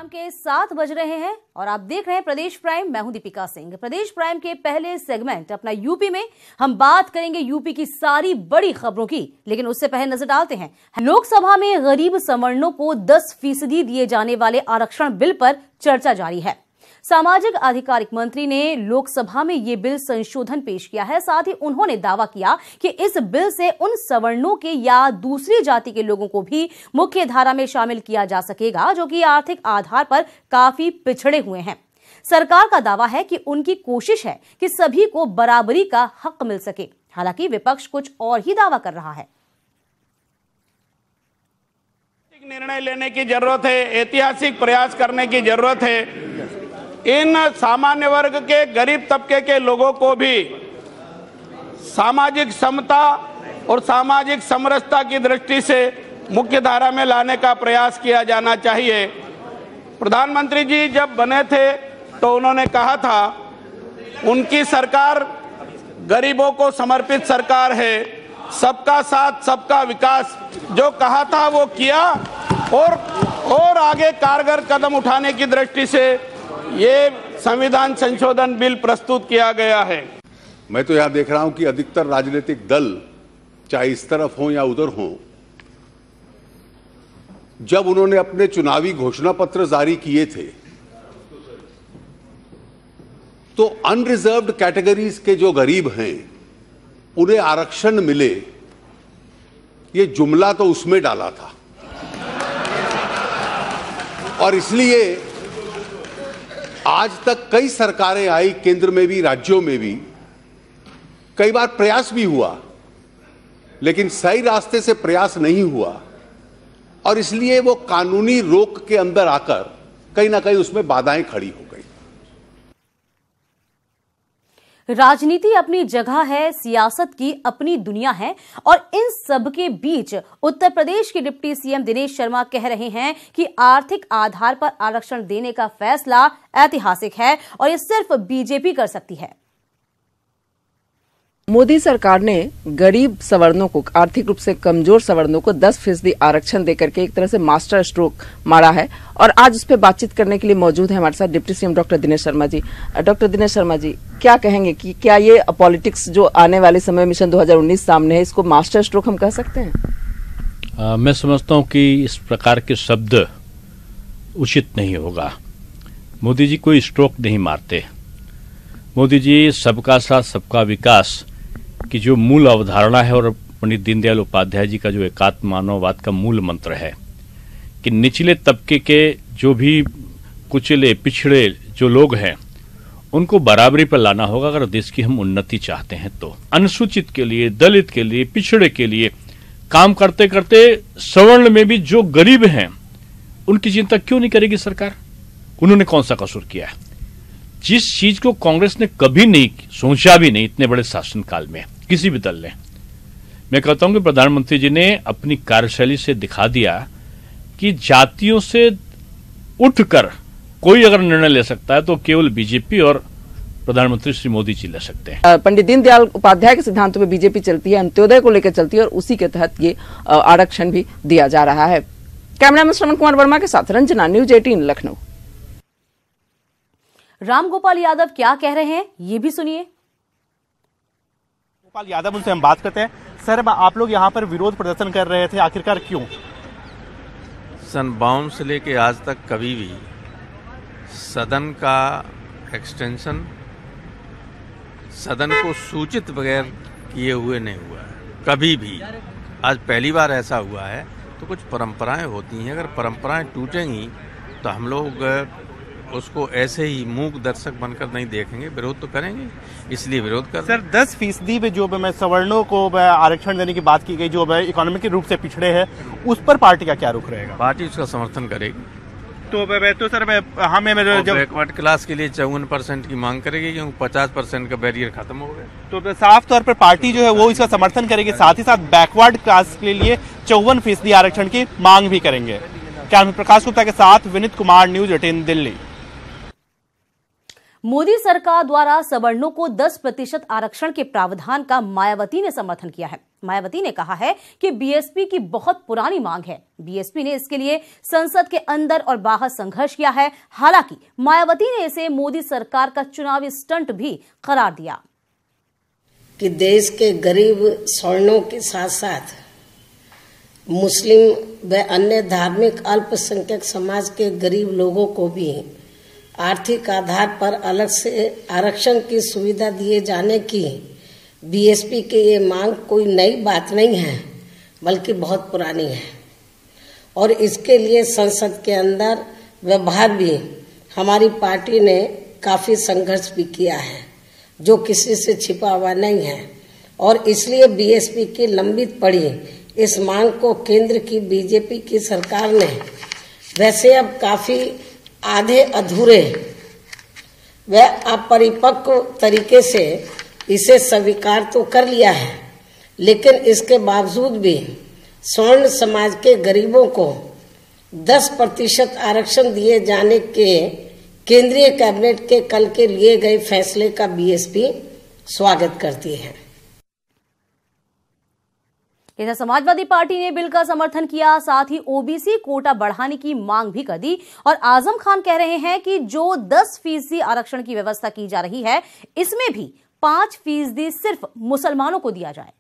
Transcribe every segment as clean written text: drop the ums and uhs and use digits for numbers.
शाम के 7 बज रहे हैं और आप देख रहे हैं प्रदेश प्राइम। मैं हूं दीपिका सिंह। प्रदेश प्राइम के पहले सेगमेंट अपना यूपी में हम बात करेंगे यूपी की सारी बड़ी खबरों की, लेकिन उससे पहले नजर डालते हैं लोकसभा में गरीब सवर्णों को 10% दिए जाने वाले आरक्षण बिल पर चर्चा जारी है। सामाजिक आधिकारिक मंत्री ने लोकसभा में ये बिल संशोधन पेश किया है। साथ ही उन्होंने दावा किया कि इस बिल से उन सवर्णों के या दूसरी जाति के लोगों को भी मुख्य धारा में शामिल किया जा सकेगा जो कि आर्थिक आधार पर काफी पिछड़े हुए हैं। सरकार का दावा है कि उनकी कोशिश है कि सभी को बराबरी का हक मिल सके। हालांकि विपक्ष कुछ और ही दावा कर रहा है। निर्णय लेने की जरूरत है, ऐतिहासिक प्रयास करने की जरूरत है। इन सामान्य वर्ग के गरीब तबके के लोगों को भी सामाजिक समता और सामाजिक समरसता की दृष्टि से मुख्य धारा में लाने का प्रयास किया जाना चाहिए। प्रधानमंत्री जी जब बने थे तो उन्होंने कहा था उनकी सरकार गरीबों को समर्पित सरकार है, सबका साथ सबका विकास। जो कहा था वो किया और आगे कारगर कदम उठाने की दृष्टि से ये संविधान संशोधन बिल प्रस्तुत किया गया है। मैं तो यहां देख रहा हूं कि अधिकतर राजनीतिक दल चाहे इस तरफ हो या उधर हो, जब उन्होंने अपने चुनावी घोषणा पत्र जारी किए थे तो अनरिजर्व्ड कैटेगरीज के जो गरीब हैं उन्हें आरक्षण मिले, ये जुमला तो उसमें डाला था। और इसलिए आज तक कई सरकारें आई, केंद्र में भी राज्यों में भी कई बार प्रयास भी हुआ, लेकिन सही रास्ते से प्रयास नहीं हुआ और इसलिए वो कानूनी रोक के अंदर आकर कहीं ना कहीं उसमें बाधाएं खड़ी हो गई। राजनीति अपनी जगह है, सियासत की अपनी दुनिया है और इन सब के बीच उत्तर प्रदेश के डिप्टी सीएम दिनेश शर्मा कह रहे हैं कि आर्थिक आधार पर आरक्षण देने का फैसला ऐतिहासिक है और ये सिर्फ बीजेपी कर सकती है। मोदी सरकार ने गरीब सवर्णों को, आर्थिक रूप से कमजोर सवर्णों को 10% आरक्षण देकर के एक तरह से मास्टर स्ट्रोक मारा है और आज उस पर बातचीत करने के लिए मौजूद है हमारे साथ deputy CM doctor Dinesh Sharma ji. Doctor Dinesh Sharma ji, क्या कहेंगे कि क्या ये पॉलिटिक्स जो आने वाले समय मिशन 2019 सामने है, इसको मास्टर स्ट्रोक हम कह सकते हैं? मैं समझता हूं कि इस प्रकार के शब्द उचित नहीं होगा। मोदी जी कोई स्ट्रोक नहीं मारते। मोदी जी सबका साथ सबका विकास की जो मूल अवधारणा है और पंडित दीनदयाल उपाध्याय जी का जो एकात्म मानववाद का मूल मंत्र है कि निचले तबके के जो भी कुचले पिछड़े जो लोग हैं उनको बराबरी पर लाना होगा अगर देश की हम उन्नति चाहते हैं तो। अनुसूचित के लिए, दलित के लिए, पिछड़े के लिए काम करते करते सवर्ण में भी जो गरीब हैं उनकी चिंता क्यों नहीं करेगी सरकार? उन्होंने कौन सा कसूर किया है? जिस चीज को कांग्रेस ने कभी नहीं सोचा भी नहीं इतने बड़े शासनकाल में किसी भी दल ने, मैं कहता हूं कि प्रधानमंत्री जी ने अपनी कार्यशैली से दिखा दिया कि जातियों से उठकर कोई अगर निर्णय ले सकता है तो केवल बीजेपी और प्रधानमंत्री श्री मोदी जी ले सकते हैं। पंडित दीनदयाल उपाध्याय के सिद्धांतों में बीजेपी चलती है, अंत्योदय को लेकर चलती है और उसी के तहत ये आरक्षण भी दिया जा रहा है। कैमरामैन श्रवण कुमार वर्मा के साथ रंजना, न्यूज 18 लखनऊ। राम गोपाल यादव क्या कह रहे हैं ये भी सुनिए। गोपाल यादव, उनसे हम बात करते हैं। सर, आप लोग यहाँ पर विरोध प्रदर्शन कर रहे थे, आखिरकार क्यों? सन 52 से लेके आज तक कभी भी सदन का एक्सटेंशन सदन को सूचित बगैर किए हुए नहीं हुआ है, कभी भी। आज पहली बार ऐसा हुआ है। तो कुछ परंपराएं होती हैं, अगर परंपराएं टूटेंगी तो हम लोग उसको ऐसे ही मूक दर्शक बनकर नहीं देखेंगे, विरोध तो करेंगे, इसलिए विरोध कर। सर, 10% पे जो सवर्णों को आरक्षण देने की बात की गई, जो इकोनॉमिक रूप से पिछड़े हैं, उस पर पार्टी का क्या रुख रहेगा? पार्टी उसका समर्थन करेगी। तो सर, हमें जब बैकवर्ड क्लास के लिए 54% की मांग करेगी क्योंकि 50% का बैरियर खत्म हो गया। तो साफ तौर पर पार्टी जो है वो इसका समर्थन करेगी, साथ ही साथ बैकवर्ड क्लास के लिए 54% आरक्षण की मांग भी करेंगे। कैमरामैन प्रकाश गुप्ता के साथ विनीत कुमार, न्यूज 18 दिल्ली। मोदी सरकार द्वारा सवर्णों को 10% आरक्षण के प्रावधान का मायावती ने समर्थन किया है। मायावती ने कहा है कि बीएसपी की बहुत पुरानी मांग है। बीएसपी ने इसके लिए संसद के अंदर और बाहर संघर्ष किया है। हालांकि मायावती ने इसे मोदी सरकार का चुनावी स्टंट भी करार दिया कि देश के गरीब सवर्णों के साथ साथ मुस्लिम व अन्य धार्मिक अल्पसंख्यक समाज के गरीब लोगों को भी आर्थिक आधार पर अलग से आरक्षण की सुविधा दिए जाने की बीएसपी की ये मांग कोई नई बात नहीं है, बल्कि बहुत पुरानी है। और इसके लिए संसद के अंदर व बाहर भी हमारी पार्टी ने काफी संघर्ष भी किया है, जो किसी से छिपा हुआ नहीं है। और इसलिए बीएसपी की लंबित पड़ी इस मांग को केंद्र की बीजेपी की सरकार ने वैसे अब काफी आधे अधूरे व अपरिपक्व तरीके से इसे स्वीकार तो कर लिया है, लेकिन इसके बावजूद भी स्वर्ण समाज के गरीबों को 10% आरक्षण दिए जाने के केंद्रीय कैबिनेट के कल के लिए गए फैसले का बीएसपी स्वागत करती है। इधर समाजवादी पार्टी ने बिल का समर्थन किया, साथ ही ओबीसी कोटा बढ़ाने की मांग भी कर दी। और आजम खान कह रहे हैं कि जो 10% आरक्षण की व्यवस्था की जा रही है, इसमें भी 5% सिर्फ मुसलमानों को दिया जाए।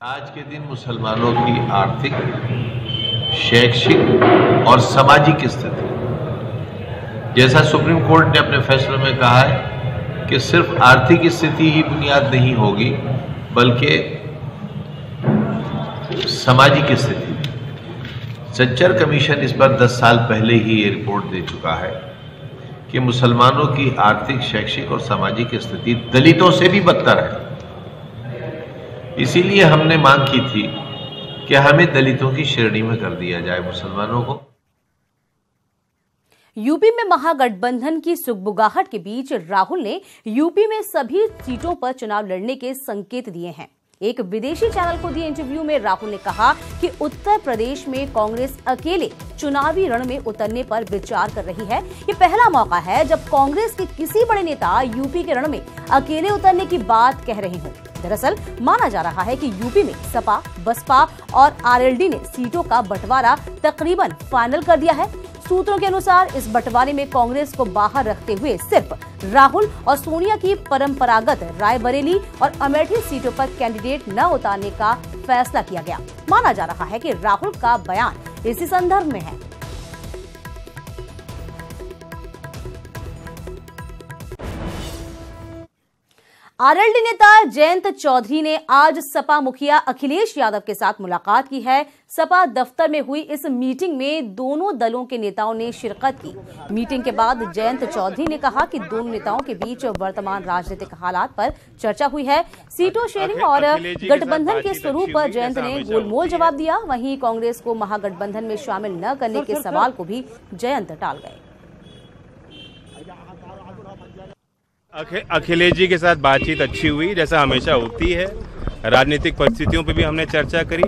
आज के दिन मुसलमानों की आर्थिक, शैक्षिक और सामाजिक स्थिति, जैसा सुप्रीम कोर्ट ने अपने फैसले में कहा है कि सिर्फ आर्थिक स्थिति ही बुनियाद नहीं होगी, बल्कि सामाजिक स्थिति। सच्चर कमीशन इस पर 10 साल पहले ही ये रिपोर्ट दे चुका है कि मुसलमानों की आर्थिक, शैक्षिक और सामाजिक स्थिति दलितों से भी बदतर है। इसीलिए हमने मांग की थी कि हमें दलितों की श्रेणी में कर दिया जाए मुसलमानों को। यूपी में महागठबंधन की सुगबुगाहट के बीच राहुल ने यूपी में सभी सीटों पर चुनाव लड़ने के संकेत दिए हैं। एक विदेशी चैनल को दिए इंटरव्यू में राहुल ने कहा कि उत्तर प्रदेश में कांग्रेस अकेले चुनावी रण में उतरने पर विचार कर रही है। ये पहला मौका है जब कांग्रेस के किसी बड़े नेता यूपी के रण में अकेले उतरने की बात कह रहे हों। दरअसल माना जा रहा है कि यूपी में सपा, बसपा और आरएलडी ने सीटों का बंटवारा तकरीबन फाइनल कर दिया है। सूत्रों के अनुसार इस बंटवारे में कांग्रेस को बाहर रखते हुए सिर्फ राहुल और सोनिया की परंपरागत रायबरेली और अमेठी सीटों पर कैंडिडेट न उतारने का फैसला किया गया। माना जा रहा है कि राहुल का बयान इसी संदर्भ में है। आरएलडी नेता जयंत चौधरी ने आज सपा मुखिया अखिलेश यादव के साथ मुलाकात की है। सपा दफ्तर में हुई इस मीटिंग में दोनों दलों के नेताओं ने शिरकत की। मीटिंग के बाद जयंत चौधरी ने कहा कि दोनों नेताओं के बीच वर्तमान राजनीतिक हालात पर चर्चा हुई है। सीटों शेयरिंग और गठबंधन के स्वरूप पर जयंत ने गोलमोल जवाब दिया। वहीं कांग्रेस को महागठबंधन में शामिल न करने के सवाल को भी जयंत टाल गए। अखिलेश जी के साथ बातचीत अच्छी हुई, जैसा हमेशा होती है। राजनीतिक परिस्थितियों पे भी हमने चर्चा करी,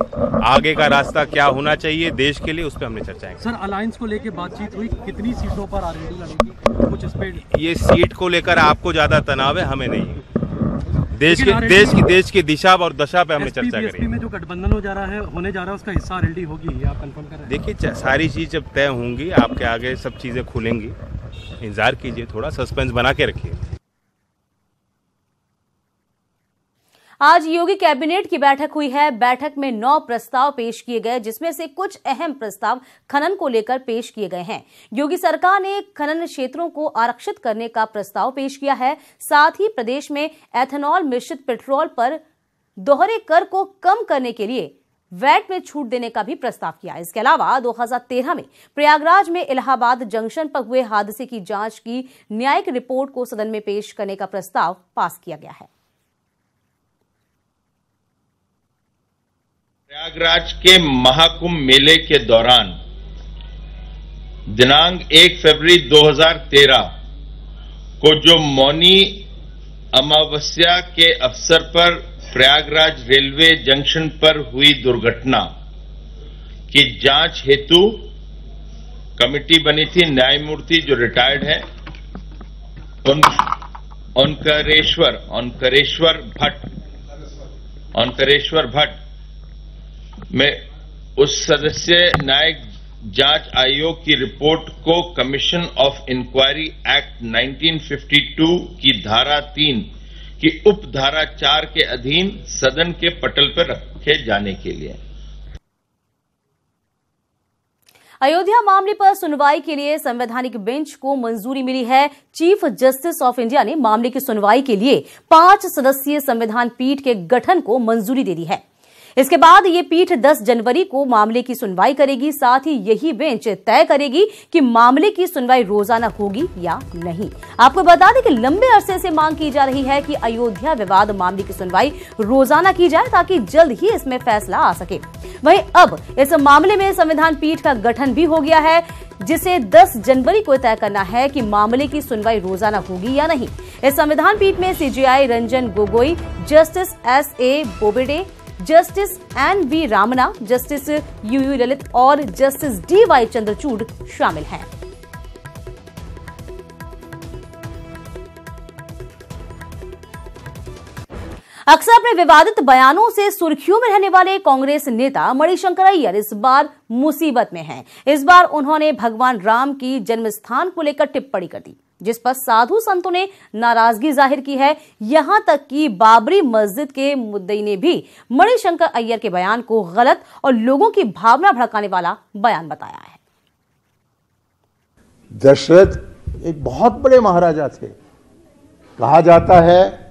आगे का रास्ता क्या होना चाहिए देश के लिए, उस पर हमने चर्चा की। सर, अलायंस को लेकर बातचीत हुई, कितनी सीटों पर आरएलडी लड़ेगी, कुछ इस पे? ये सीट को लेकर आपको ज्यादा तनाव है, हमें नहीं। देश की दिशा और दशा पे हमने चर्चा करी। में जो गठबंधन होने जा रहा है उसका हिस्सा आरएलडी होगी, आप कंफर्म कर रहे हैं? देखिए, सारी चीज जब तय होंगी आपके आगे सब चीजें खुलेंगी, इंतजार कीजिए, थोड़ा सस्पेंस बना के रखिए। आज योगी कैबिनेट की बैठक हुई है। बैठक में 9 प्रस्ताव पेश किए गए, जिसमें से कुछ अहम प्रस्ताव खनन को लेकर पेश किए गए हैं। योगी सरकार ने खनन क्षेत्रों को आरक्षित करने का प्रस्ताव पेश किया है। साथ ही प्रदेश में एथेनॉल मिश्रित पेट्रोल पर दोहरे कर को कम करने के लिए वैट में छूट देने का भी प्रस्ताव किया। इसके अलावा 2013 में प्रयागराज में इलाहाबाद जंक्शन पर हुए हादसे की जांच की न्यायिक रिपोर्ट को सदन में पेश करने का प्रस्ताव पास किया गया है। प्रयागराज के महाकुंभ मेले के दौरान दिनांक 1 फरवरी 2013 को जो मौनी अमावस्या के अवसर पर प्रयागराज रेलवे जंक्शन पर हुई दुर्घटना की जांच हेतु कमेटी बनी थी। न्यायमूर्ति जो रिटायर्ड है ओंकारेश्वर भट्ट में उस सदस्य न्यायिक जांच आयोग की रिपोर्ट को कमीशन ऑफ इंक्वायरी एक्ट 1952 की धारा 3 की उप धारा 4 के अधीन सदन के पटल पर रखे जाने के लिए। अयोध्या मामले पर सुनवाई के लिए संवैधानिक बेंच को मंजूरी मिली है। चीफ जस्टिस ऑफ इंडिया ने मामले की सुनवाई के लिए 5 सदस्यीय संविधान पीठ के गठन को मंजूरी दे दी है। इसके बाद ये पीठ 10 जनवरी को मामले की सुनवाई करेगी। साथ ही यही बेंच तय करेगी कि मामले की सुनवाई रोजाना होगी या नहीं। आपको बता दें कि लंबे अरसे से मांग की जा रही है कि अयोध्या विवाद मामले की सुनवाई रोजाना की जाए ताकि जल्द ही इसमें फैसला आ सके। वहीं अब इस मामले में संविधान पीठ का गठन भी हो गया है, जिसे 10 जनवरी को तय करना है कि मामले की सुनवाई रोजाना होगी या नहीं। इस संविधान पीठ में CJI Ranjan Gogoi, justice SA. Bobde, justice NV. Ramana, justice UU. Lalit और जस्टिस डी.वाई. चंद्रचूड़ शामिल हैं। अक्सर अपने विवादित बयानों से सुर्खियों में रहने वाले कांग्रेस नेता मणिशंकर अय्यर इस बार मुसीबत में हैं। इस बार उन्होंने भगवान राम की जन्म स्थान को लेकर टिप्पणी कर दी, जिस पर साधु संतों ने नाराजगी जाहिर की है। यहां तक कि बाबरी मस्जिद के मुद्दई ने भी मणिशंकर अय्यर के बयान को गलत और लोगों की भावना भड़काने वाला बयान बताया है। दशरथ एक बहुत बड़े महाराजा थे। कहा जाता है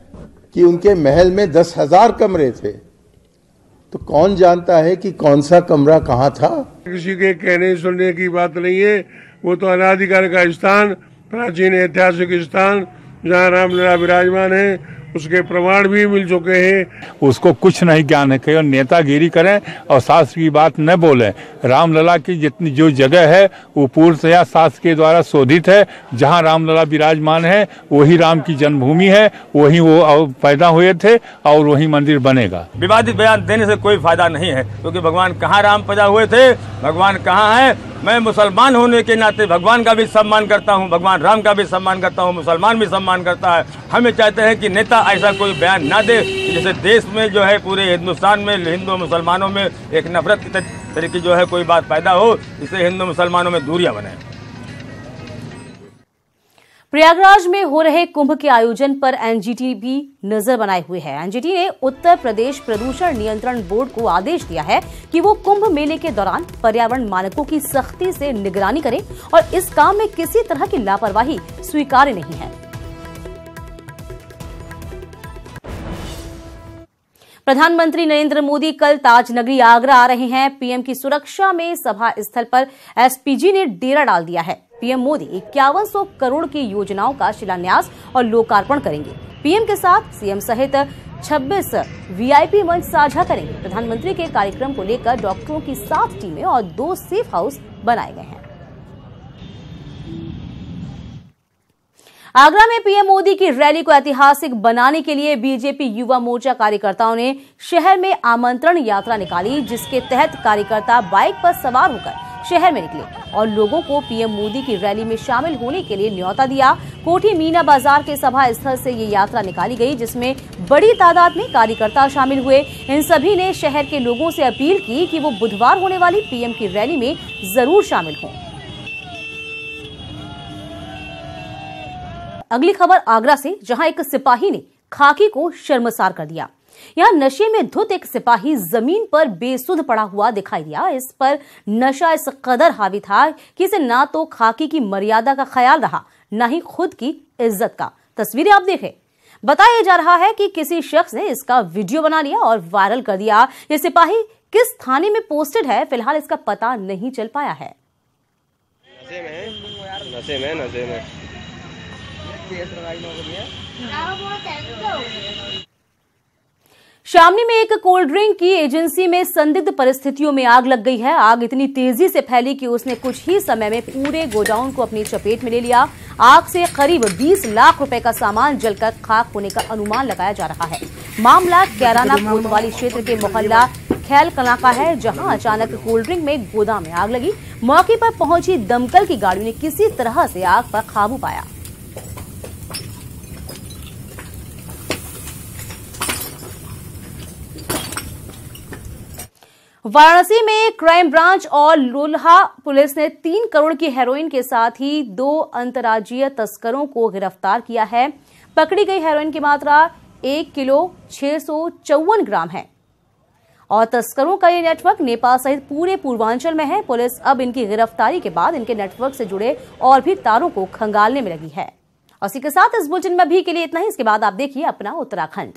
कि उनके महल में 10,000 कमरे थे, तो कौन जानता है कि कौन सा कमरा कहाँ था। किसी के कहने सुनने की बात नहीं है। वो तो अनादिकाल का स्थान, प्राचीन ऐतिहासिक स्थान जहाँ रामलला विराजमान है, उसके प्रमाण भी मिल चुके हैं। उसको कुछ नहीं ज्ञान है, केवल नेतागिरी करें और शास्त्र की बात न बोलें। रामलला की जितनी जो जगह है वो पूर्णतया शास्त्र के द्वारा शोधित है। जहाँ रामलला विराजमान है वही राम की जन्मभूमि है, वही वो पैदा हुए थे और वही मंदिर बनेगा। विवादित बयान देने से कोई फायदा नहीं है, क्योंकि भगवान कहाँ राम पैदा हुए थे, भगवान कहाँ है। मैं मुसलमान होने के नाते भगवान का भी सम्मान करता हूँ, भगवान राम का भी सम्मान करता हूँ, मुसलमान भी सम्मान करता है। हमें चाहते हैं कि नेता ऐसा कोई बयान ना दे जैसे देश में जो है पूरे हिंदुस्तान में हिंदू मुसलमानों में एक नफरत की तरह की जो है कोई बात पैदा हो, इससे हिंदू मुसलमानों में दूरियां बने। प्रयागराज में हो रहे कुंभ के आयोजन पर एनजीटी भी नजर बनाए हुए है। एनजीटी ने उत्तर प्रदेश प्रदूषण नियंत्रण बोर्ड को आदेश दिया है कि वो कुंभ मेले के दौरान पर्यावरण मानकों की सख्ती से निगरानी करे और इस काम में किसी तरह की लापरवाही स्वीकार्य नहीं है। प्रधानमंत्री नरेंद्र मोदी कल ताज नगरी आगरा आ रहे हैं। पीएम की सुरक्षा में सभा स्थल पर एसपीजी ने डेरा डाल दिया है। पीएम मोदी 5100 करोड़ की योजनाओं का शिलान्यास और लोकार्पण करेंगे। पीएम के साथ सीएम सहित 26 वीआईपी मंच साझा करेंगे। प्रधानमंत्री के कार्यक्रम को लेकर डॉक्टरों की 7 टीमें और 2 सेफ हाउस बनाए गए हैं। आगरा में पीएम मोदी की रैली को ऐतिहासिक बनाने के लिए बीजेपी युवा मोर्चा कार्यकर्ताओं ने शहर में आमंत्रण यात्रा निकाली, जिसके तहत कार्यकर्ता बाइक पर सवार होकर शहर में निकले और लोगों को पीएम मोदी की रैली में शामिल होने के लिए न्योता दिया। कोठी मीना बाजार के सभा स्थल से ये यात्रा निकाली गई, जिसमें बड़ी तादाद में कार्यकर्ता शामिल हुए। इन सभी ने शहर के लोगों से अपील की कि वो बुधवार होने वाली पीएम की रैली में जरूर शामिल हों। अगली खबर आगरा से, जहां एक सिपाही ने खाकी को शर्मसार कर दिया। यहां नशे में धुत एक सिपाही जमीन पर बेसुध पड़ा हुआ दिखाई दिया। इस पर नशा इस कदर हावी था कि इसे ना तो खाकी की मर्यादा का ख्याल रहा, न ही खुद की इज्जत का। तस्वीरें आप देखें। बताया जा रहा है कि किसी शख्स ने इसका वीडियो बना लिया और वायरल कर दिया। ये सिपाही किस थाने में पोस्टेड है, फिलहाल इसका पता नहीं चल पाया है। नशे में शामली में एक कोल्ड ड्रिंक की एजेंसी में संदिग्ध परिस्थितियों में आग लग गई है। आग इतनी तेजी से फैली कि उसने कुछ ही समय में पूरे गोडाउन को अपनी चपेट में ले लिया। आग से करीब 20 लाख रुपए का सामान जलकर खाक होने का अनुमान लगाया जा रहा है। मामला कैराना कोतवाली क्षेत्र के मोहल्ला खैल कला का है, जहां अचानक कोल्ड ड्रिंक में गोदाम में आग लगी। मौके पर पहुंची दमकल की गाड़ी ने किसी तरह से आग पर काबू पाया। वाराणसी में क्राइम ब्रांच और लोल्हा पुलिस ने 3 करोड़ की हेरोइन के साथ ही 2 अंतर्राज्यीय तस्करों को गिरफ्तार किया है। पकड़ी गई हेरोइन की मात्रा 1 किलो 654 ग्राम है और तस्करों का ये नेटवर्क नेपाल सहित पूरे पूर्वांचल में है। पुलिस अब इनकी गिरफ्तारी के बाद इनके नेटवर्क से जुड़े और भी तारों को खंगालने में लगी है। और इसी के साथ इस बुलेटिन में अभी के लिए इतना ही। इसके बाद आप देखिए अपना उत्तराखंड।